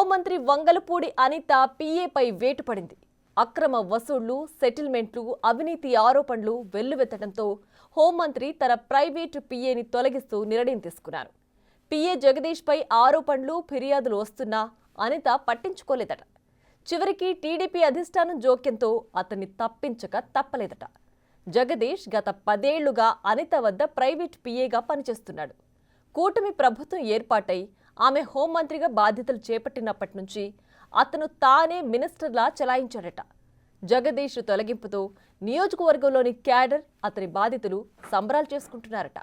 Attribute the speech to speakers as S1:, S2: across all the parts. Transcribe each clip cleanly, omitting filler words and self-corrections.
S1: హోంమంత్రి వంగలపూడి అనిత పీఏపై వేటు పడింది. అక్రమ వసూళ్లు, సెటిల్మెంట్లు, అవినీతి ఆరోపణలు వెల్లువెత్తడంతో హోంమంత్రి తన ప్రైవేటు పీఏని తొలగిస్తూ నిర్ణయం తీసుకున్నారు. పీఏ జగదీష్పై ఆరోపణలు, ఫిర్యాదులు వస్తున్నా అనిత పట్టించుకోలేదట. చివరికి టీడీపీ అధిష్టానం జోక్యంతో అతన్ని తప్పించక తప్పలేదట. జగదీష్ గత 10 ఏళ్లుగా అనిత వద్ద ప్రైవేటు పీఏగా పనిచేస్తున్నాడు. కూటమి ప్రభుత్వం ఏర్పాటై ఆమె హోంమంత్రిగా బాధ్యతలు చేపట్టినప్పటి నుంచి అతను తానే మినిస్టర్లా చెలాయించాడట. జగదీష్ తొలగింపుతో నియోజకవర్గంలోని క్యాడర్ అతని బాధితులు సంబరాలు చేసుకుంటున్నారట.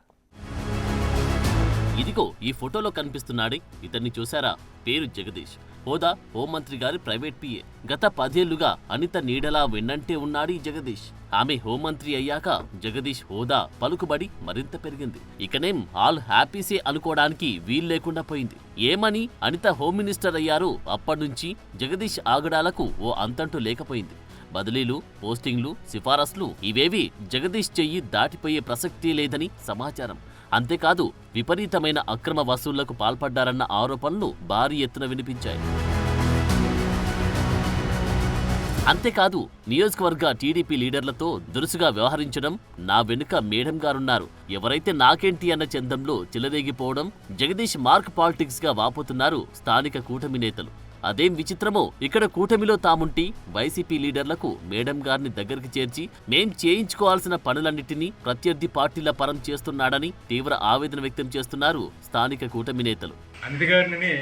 S2: ఇదిగో ఈ ఫోటోలో కనిపిస్తున్నాడే, ఇతన్ని చూసారా? పేరు జగదీష్. హోదా హోంమంత్రి గారి ప్రైవేట్ పిఏ. గత 10 ఏళ్లుగా అనిత నీడలా వెన్నంటే ఉన్నాడు ఈ జగదీష్. ఆమె హోంమంత్రి అయ్యాక జగదీష్ హోదా, పలుకుబడి మరింత పెరిగింది. ఇకనేం ఆల్ హ్యాపీసే అనుకోవడానికి వీల్లేకుండా పోయింది. ఏమని అనిత హోమ్ మినిస్టర్ అయ్యారో అప్పటినుంచి జగదీష్ ఆగడాలకు ఓ అంతంటూ లేకపోయింది. బదిలీలు, పోస్టింగ్లు, సిఫారసులు ఇవేవి జగదీష్ చెయ్యి దాటిపోయే ప్రసక్తి లేదని సమాచారం. అంతేకాదు విపరీతమైన అక్రమ వసూళ్లకు పాల్పడ్డారన్న ఆరోపణలు భారీ ఎత్తున వినిపించాయి. అంతేకాదు నియోజకవర్గ టీడీపీ లీడర్లతో దురుసుగా వ్యవహరించడం, నా వెనుక మేడం గారున్నారు, ఎవరైతే నాకేంటి అన్న చందంలో చెలరేగిపోవడం, జగదీష్ మార్క్ పాలిటిక్స్ గా వాపోతున్నారు స్థానిక కూటమి నేతలు. అదేం విచిత్రమో, ఇక్కడ కూటమిలో తాముంటి వైసీపీ లీడర్లకు మేడం గారిని దగ్గరికి చేర్చి మేం చేయించుకోవాల్సిన పనులన్నిటినీ ప్రత్యర్థి పార్టీల పరం చేస్తున్నాడని తీవ్ర ఆవేదన వ్యక్తం చేస్తున్నారు స్థానిక కూటమి నేతలు.
S3: అందుగారిని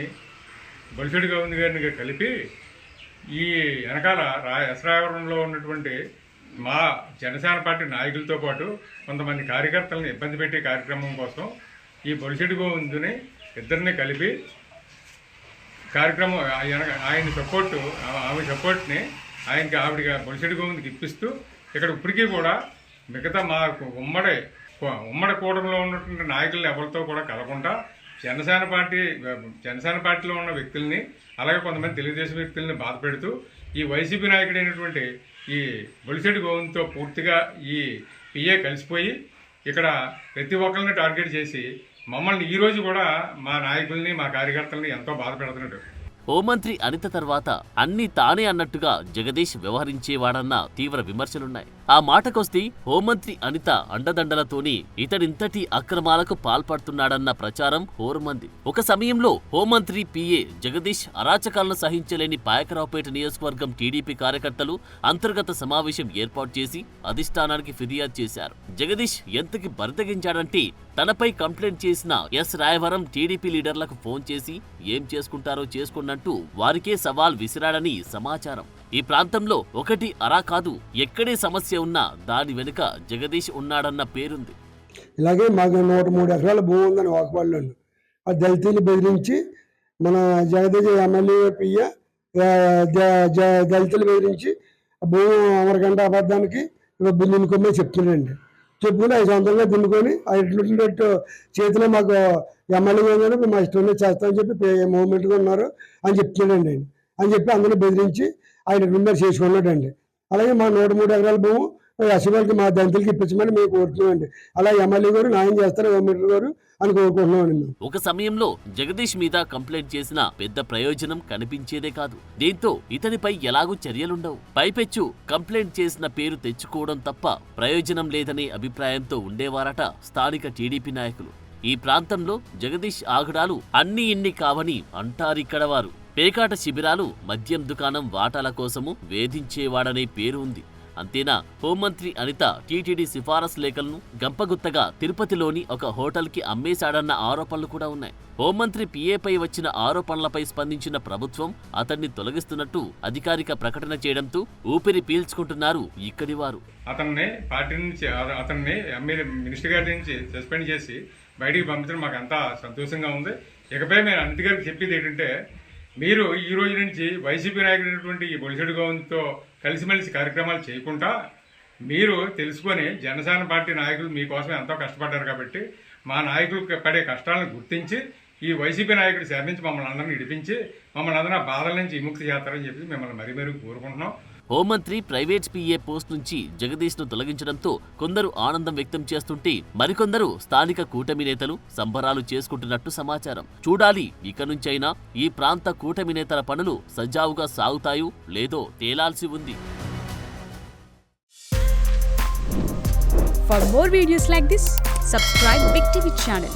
S3: బొలిశెట్టి గోవింద్ గారిని కలిపి ఈ వెనకాల ఎస్రావరంలో ఉన్నటువంటి మా జనసేన పార్టీ నాయకులతో పాటు కొంతమంది కార్యకర్తలను ఇబ్బంది పెట్టే కార్యక్రమం కోసం ఈ బొలిశెట్టి గోవిందుని ఇద్దరిని కలిపి కార్యక్రమం ఆయన సపోర్టు, ఆమె సపోర్ట్ని ఆవిడ బొలిశెట్టి గోవింద్కి ఇప్పిస్తూ ఇక్కడ ఇప్పటికీ కూడా మిగతా మా ఉమ్మడి కూటమిలో ఉన్నటువంటి నాయకులను ఎవరితో కూడా కలకుండా జనసేన పార్టీలో ఉన్న వ్యక్తుల్ని, అలాగే కొంతమంది తెలుగుదేశం వ్యక్తుల్ని బాధ పెడుతూ ఈ వైసీపీ నాయకుడైనటువంటి ఈ బొలిశెట్టి గోవింద్తో పూర్తిగా ఈ పిఏ కలిసిపోయి ఇక్కడ ప్రతి ఒక్కరిని టార్గెట్ చేసి మమ్మల్ని ఈ రోజు కూడా మా నాయకుల్ని, మా కార్యకర్తల్ని ఎంతో బాధ పెడుతున్నాడు.
S2: హోంమంత్రి అనిత తర్వాత అన్ని తానే అన్నట్టుగా జగదీష్ వ్యవహరించేవాడన్న తీవ్ర విమర్శలున్నాయి. ఆ మాటకొస్తే హోంమంత్రి అనిత అండదండలతోనే ఇతడింతటి అక్రమాలకు పాల్పడుతున్నాడన్న ప్రచారం హోరుమంది. ఒక సమయంలో హోంమంత్రి పిఏ జగదీష్ అరాచకాలను సహించలేని పాయకరావుపేట నియోజకవర్గం టీడీపీ కార్యకర్తలు అంతర్గత సమావేశం ఏర్పాటు చేసి అధిష్టానానికి ఫిర్యాదు చేశారు. జగదీష్ ఎంతకి బరితెగించాడంటే తనపై కంప్లైంట్ చేసిన ఎస్ రాయవరం టీడీపీ లీడర్లకు ఫోన్ చేసి ఏం చేసుకుంటారో చేసుకున్నట్టు వారికే సవాల్ విసిరాడని సమాచారం. ఈ ప్రాంతంలో ఒకటి అరా కాదు, ఎక్కడే సమస్య ఉన్నా దాని వెనుక జగదీష్ ఉన్నాడన్న పేరుంది.
S4: ఇలాగే మాకు 103 ఎకరాల భూమి ఉందని వాకుపడలో ఆ దళితులు బెదిరించి మన జగదీష్ ఎమ్మెల్యే పియ్య దళితులు బెదిరించి భూమి అమరగంట అబద్ధానికి బిల్లుని కొమ్మే చెప్తున్నాడండి. చెప్పుకుని 5 సొంతంగా దున్నుకొని ఇటు చేతిలో మాకు ఎమ్మెల్యే మా ఇష్టం చేస్తామని చెప్పి మూవ్మెంట్గా ఉన్నారు అని చెప్తున్నాడండి ఆయన అని చెప్పి అందరూ బెదిరించి ఆయన రిమెంబర్ చేసుకున్నాడండి. అలాగే మా 103 ఎకరాల భూము అసెంబ్లీకి మా దళితులకి ఇప్పించమని మేము కోరుతున్నామండి. అలా ఎమ్మెల్యే గారు న్యాయం చేస్తారు, హోంమినిస్టర్ గారు అని కోరుకుంటున్నామండి.
S2: ఒక సమయంలో జగదీష్ మీద కంప్లైంట్ చేసిన పెద్ద ప్రయోజనం కనిపించేదే కాదు. దీంతో ఇతనిపై ఎలాగూ చర్యలుండవు. పైపెచ్చు కంప్లైంట్ చేసిన పేరు తెచ్చుకోవడం తప్ప ప్రయోజనం లేదనే అభిప్రాయంతో ఉండేవారట స్థానిక టీడీపీ నాయకులు. ఈ ప్రాంతంలో జగదీష్ ఆగడాలు అన్ని ఇన్ని కావని అంటారిక్కడ వారు. పేకాట శిబిరాలు, మద్యం దుకాణం వాటాల కోసము వేధించేవాడనే పేరు ఉంది. అంతేనా, హోంమంత్రి అనిత టీటీడీ సిఫారసు లేఖలను గంపగుత్తగా తిరుపతిలోని ఒక హోటల్కి అమ్మేశాడన్న ఆరోపణలు కూడా ఉన్నాయి. హోంమంత్రి పిఏపై వచ్చిన ఆరోపణలపై స్పందించిన ప్రభుత్వం అతన్ని తొలగిస్తున్నట్టు అధికారిక ప్రకటన చేయడంతో ఊపిరి పీల్చుకుంటున్నారు ఇక్కడి వారు.
S3: అతన్ని పార్టీ నుంచి మినిస్టర్ గారి నుంచి సస్పెండ్ చేసి బయటికి పంపించడం మాకు అంతా సంతోషంగా ఉంది. ఇకపై మేము అనిత గారికి చెప్పేది ఏంటంటే, మీరు ఈ రోజు నుంచి వైసీపీ నాయకుడైనటువంటి ఈ బొలిశెట్టి గోవింద్తో కలిసిమెలిసి కార్యక్రమాలు చేయకుండా మీరు తెలుసుకొని జనసేన పార్టీ నాయకులు మీకోసం ఎంతో కష్టపడ్డారు కాబట్టి మా నాయకులు పడే కష్టాలను గుర్తించి ఈ వైసీపీ నాయకుడు శరణించి మమ్మల్ని అందరినీ ఇడిపించి మమ్మల్ని అందరూ బాధల నుంచి విముక్తి చేస్తారని చెప్పి మిమ్మల్ని మరీ కోరుకుంటున్నాం.
S2: హోంమంత్రి ప్రైవేట్ పిఏ పోస్ట్ నుంచి జగదీష్ ను తొలగించడంతో కొందరు ఆనందం వ్యక్తం చేస్తుంటే మరికొందరు స్థానిక కూటమి నేతలు సంబరాలు చేసుకుంటున్నట్టు సమాచారం. చూడాలి ఇక నుంచైనా ఈ ప్రాంత కూటమి నేతల పనులు సజావుగా సాగుతాయో లేదో తేలాల్సి ఉంది.
S5: For more videos like this, subscribe Big TV channel.